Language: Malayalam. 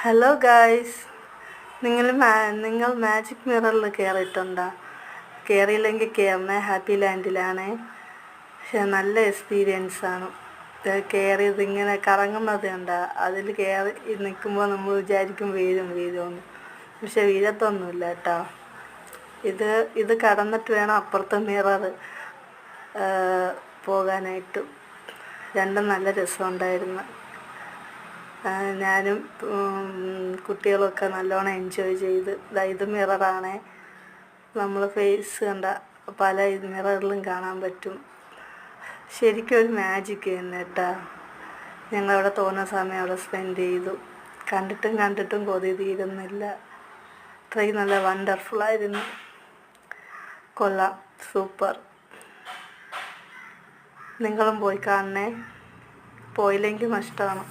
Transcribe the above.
ഹലോ ഗായ്സ്, നിങ്ങൾ മാജിക് മിററിൽ കയറിയിട്ടുണ്ടോ? കയറിയില്ലെങ്കിൽ കയറണേ, ഹാപ്പി ലാൻഡിലാണ്. പക്ഷെ നല്ല എക്സ്പീരിയൻസ് ആണ്. കയറിയത് ഇങ്ങനെ കറങ്ങുന്നത് കണ്ടോ? അതിൽ കയറി നിൽക്കുമ്പോൾ നമ്മൾ വിചാരിക്കും വീഴുമെന്ന്. പക്ഷെ വീഴത്തൊന്നുമില്ല കേട്ടോ. ഇത് കടന്നിട്ട് വേണം അപ്പുറത്തെ മിറർ പോകാനായിട്ട്. രണ്ടും നല്ല രസമുണ്ടായിരുന്നു. ഞാനും കുട്ടികളൊക്കെ നല്ലോണം എൻജോയ് ചെയ്ത്. ഇത് മിററാണ്. നമ്മൾ ഫേസ് കണ്ട പല മിററിലും കാണാൻ പറ്റും. ശരിക്കും ഒരു മാജിക് തന്നെ കേട്ടോ. ഞങ്ങളവിടെ തോന്നുന്ന സമയം അവിടെ സ്പെൻഡ് ചെയ്തു. കണ്ടിട്ടും കൊതി തീരുന്നില്ല. അത്രയും നല്ല വണ്ടർഫുള്ളായിരുന്നു. കൊള്ളാം, സൂപ്പർ. നിങ്ങളും പോയി കാണണേ. പോയില്ലെങ്കിൽ നഷ്ടമാണ്.